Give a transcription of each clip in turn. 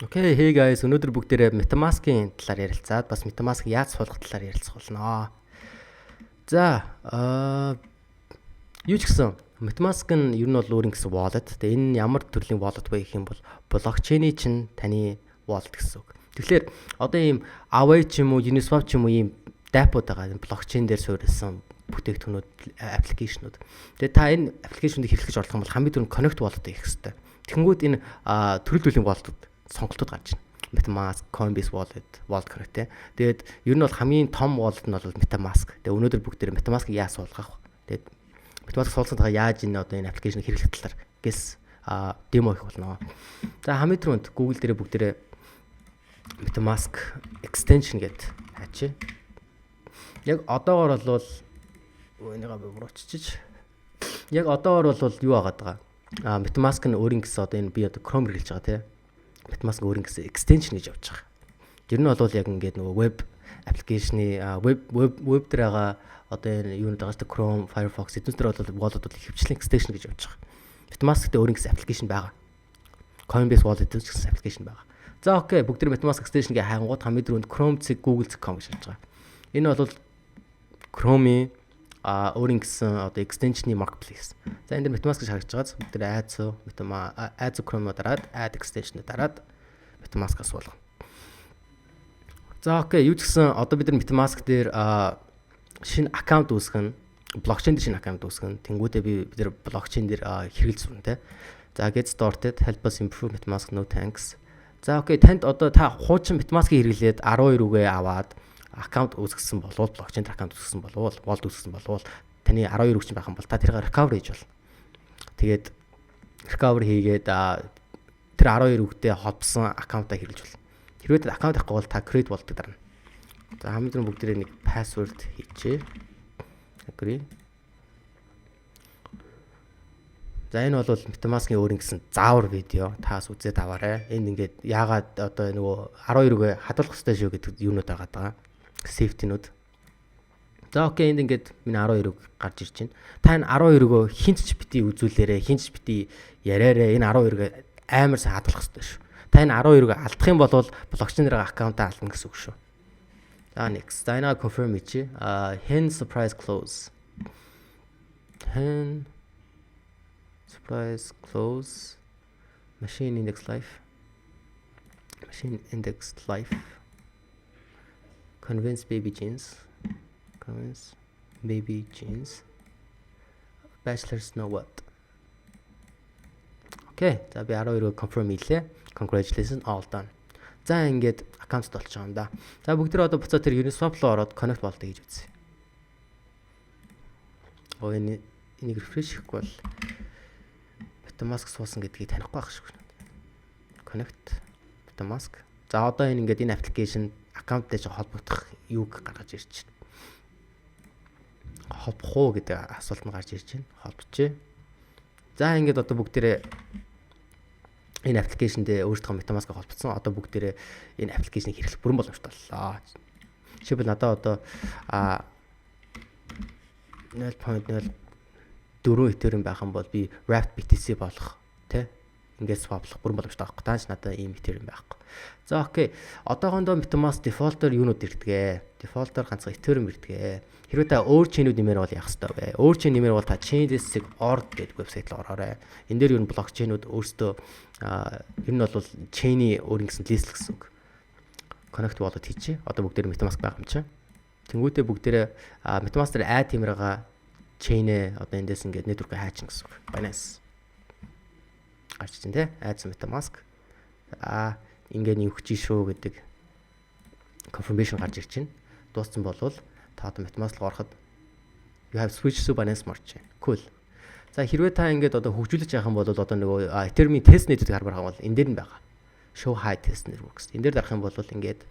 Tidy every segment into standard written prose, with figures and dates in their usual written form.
Окей, hey guys, өнөөдөр бүгдээрээ Metamask-ийн талаар ярилцаад бас Metamask яаж суулгах талаар ярилцах болно. За, юу ч гэсэн Metamask нь ер нь бол өөр ингэсэн wallet. Тэгээ энэ ямар төрлийн wallet вэ гэх юм бол блокчейний чинь таны wallet гэсэн үг. Тэгэхээр одоо ийм Aave ч юм уу, Uniswap ч юм уу ийм dApp-ууд байгаа. Блокчейн дээр суурилсан бүтээгдэхүүнүүд, аппликейшнүүд. Тэгээ та энэ аппликейшнүүдийг хэрэглэж орлох юм бол хамгийн түрүүнд connect wallet хийх хэрэгтэй. Тэгэнгүүт энэ төрөл төрлийн wallet сонголтууд гарч байна. Metamask, Coinbase wallet, Wallet Connect те. Тэгээд ер нь бол хамгийн том wallet нь бол Metamask. Тэгээд өнөөдөр бүгдээр Metamask-ыг яаж суулгах вэ? Тэгээд Metamask суулгасан дараа яаж энэ одоо энэ аппликейшнийг хэрэглэх талаар гэс демо хийх болно. За хамгийн түрүүнд Google дээр бүгдээрээ Metamask extension гэд хаачих. Яг одоогоор бол энийгээ буурчиж. Яг одоогоор бол юу агаад байгаа? Metamask нь өөрийн гэсэн одоо энэ би одоо Chrome хэрэглэж байгаа те. Metamask өөрийн гэсэн extension гэж явж байгаа. Тэр нь бол яг ингээд нөгөө web application-ы web дээр байгаа одоо энэ юунд байгаа ч Chrome, Firefox эдгээр дээр бол wallet бол хөвчлэн extension гэж явж байгаа. Metamask-тэй өөрийн гэсэн application байгаа. Coinbase wallet гэж гэсэн application байгаа. За окей, бүгд тэр Metamask extension-гээ хайгангууд хамгийн дөрөнд Chrome.google.com гэж харж байгаа. Энэ бол Chrome-ийн өөрийн гэсэн одоо extension-ы marketplace. За энэ дээр Metamask гэж харагдаж байгааз бүгд тэр add Chrome дараад add extension дараад Metamask-аас болгоно. За окей, юу ч гэсэн одоо бид нар Metamask дээр шинэ аккаунт үүсгэн, блокчейн дээр шинэ аккаунт үүсгэн, тэнгуүдээ бид нар блокчейн дээр хэрэглэж сурна те. За get started, help us improve Metamask, no thanks. За окей, танд одоо та хуучин Metamask-ийг хэрэглээд 12 рүүгээ аваад аккаунт үүсгэсэн болвол блокчейн аккаунт үүсгэсэн болвол wallet үүсгэсэн болвол таны 12 рүү чинь байх юм бол та тэрийг recovery хийж болно. Тэгээд recovery хийгээд тэр 12 рүүгтэй холбосон аккаунтаа хэрэглэж болно. Хэрвээ аккаунт авахгүй бол та create wallet-ыг дарна. За хамгийн түрүү бүгдээрээ нэг password хийчихье. Agree. За энэ бол Metamask-ийн өөрийн гэсэн заавар видео. Таас үзээд аваарай. Энд ингээд яагаад одоо нөгөө 12 рүүгээ хадгалах хэрэгтэй шүү гэдэг юунууд байгаа. Safety-нууд. За окей, энд ингээд миний 12-ыг гарч ирж байна. Та энэ 12-ыг хинч ч бити үзүүлээрэ, хинч бити яриарэ. Энэ 12-ыг амар сайн хадгалах хэрэгтэй шүү. Та энэ 12-ыг алдах юм бол блокчейнээр аккаунтаа алдна гэсэн үг шүү. За next. За энэ confirm хийе. Hen surprise close. Hen surprise close. Machine index life. Machine index life. Convince baby jeans. Convince baby jeans. Bachelors know what. Okay. За би 12-ыг confirm хийлээ. Congratulations, all done. За ингээд аккаунт болж байгаа юм да. За бүгд тэр одоо буцаад тэр Uniswap руу ороод connect wallet хийж үзье. Энийг refresh хийхгүй бол Metamask суусан гэдгийг танихгүй байх шиг байна. Connect Metamask. За одоо энэ ингээд энэ application аккаунттай ч холбогдох юуг гаргаж ирж байна. Холбох уу гэдэг асуулт нь гарч ирж байна. Холбожээ. За ингээд одоо бүгдээрээ энэ аппликейшн дээр өөрсдөө Metamask-ыг холбоцсон. Одоо бүгдээрээ энэ аппликейшнийг хэрэглэх бүрэн боломжтой боллоо. Жишээлбэл надад одоо 0.04 Ethereum байх юм бол би Wrapped BTC болох тий ингээд swaplах бүрэн боломжтой байхгүй. Тааш надад ийм Ethereum байхгүй. За окей. Одоохондоо Metamask default-оор юунууд ирдгээ? Default-оор ганцхан Ethereum ирдгээ. Хэрвээ та өөр chain-үүд нэмэр бол яах ёстой вэ? Өөр chain нэмэр бол та chainlist.org гэдэг вебсайт руу ороорой. Энэ дээр юу блокчейнүүд өөрсдөө ер нь бол chain-ийн өөрийн гэсэн лист гэсэн үг. Connect wallet хийчихье. Одоо бүгдээр Metamask байх юм чинь. Тэнгүүтээ бүгдээрээ Metamask дээр add тиймэрга chain-ээ одоо эндээс ингээд network-ыг хаачин гэсэн үг. Binance гарч чин тий add Metamask. Ингээд нэмэх шүү гэдэг confirmation гарч ирж байна. Дууссан болвол та одоо Metamask руу ороход you have switched to Binance Smart Chain. Cool. За хэрвээ та ингээд одоо хөгжүүлж явах юм бол одоо нөгөө Ethereum test network харбар байгаа бол энэ дээр нь байгаа. Show high test networks. Энэ дээр дарах юм бол ингээд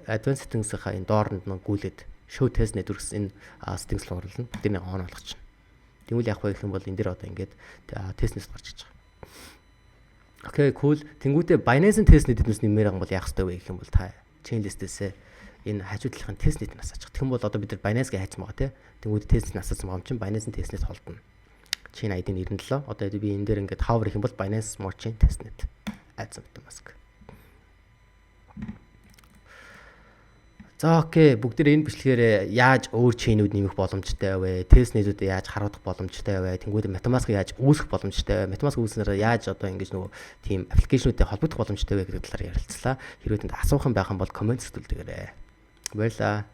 advanced settings-ийнхаа энэ доорнд нь гүйлээд show test networks энэ settings руу оруулна. Тэрний on болгочихно. Тэгвэл яг байх юм бол энэ дээр одоо ингээд test network гарч иж байгаа. Окей, cool. Тэнгүүтээ Binance-ийн test net-ээс нэмэр байгаа бол яах ёстой вэ гэх юм бол та chain list-ээс энэ хажуудлынхын test net-ийг асаачих. Тэгэх юм бол одоо бид нар Binance-гээ хайцсан байгаа тий. Тэнгүүтээ test net-ийг асаасан байгаа юм чинь Binance-ийн test net холдно. Chain ID нь 97. Одоо би энэ дээр ингээд hover хийх юм бол Binance Smart Chain test net. Add Metamask. За окей, бүгдээ энэ бичлэгээр яаж өөр чейнүүд нэмэх боломжтой вэ? Тестнэдүүдэд яаж харуулах боломжтой вэ? Тэнгүүд Metamask яаж үүсгэх боломжтой вэ? Metamask үүснээр яаж одоо ингэж нөгөө тийм аппликейшнүүдэд холбогдох боломжтой вэ гэдэг талаар ярилцлаа. Хэрвээ танд асуух юм байх юм бол комент зөвлөдөгөөрэй. Баярлалаа.